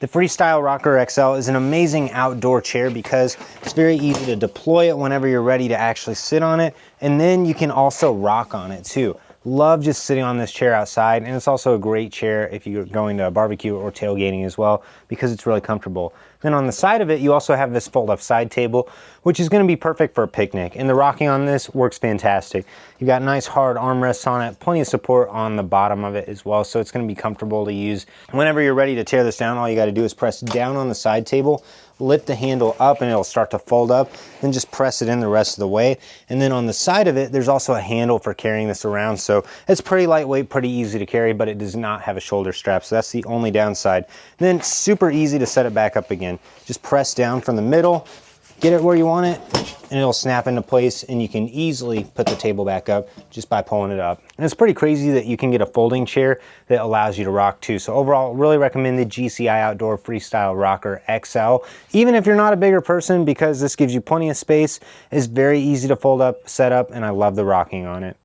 The Freestyle Rocker XL is an amazing outdoor chair because it's very easy to deploy it whenever you're ready to actually sit on it, and then you can also rock on it too. Love just sitting on this chair outside, and it's also a great chair if you're going to a barbecue or tailgating as well because it's really comfortable. Then on the side of it, you also have this fold-up side table, which is going to be perfect for a picnic, and the rocking on this works fantastic. You've got nice hard armrests on it, plenty of support on the bottom of it as well, so it's going to be comfortable to use. Whenever you're ready to tear this down, all you got to do is press down on the side table, lift the handle up, and it'll start to fold up, then just press it in the rest of the way. And then on the side of it, there's also a handle for carrying this around, so it's pretty lightweight, pretty easy to carry, but it does not have a shoulder strap, so that's the only downside. And then super easy to set it back up again. Just press down from the middle, get it where you want it, and it'll snap into place, and you can easily put the table back up just by pulling it up. And it's pretty crazy that you can get a folding chair that allows you to rock too. So overall, really recommend the GCI Outdoor Freestyle Rocker XL, even if you're not a bigger person, because this gives you plenty of space. It's very easy to fold up, set up, and I love the rocking on it.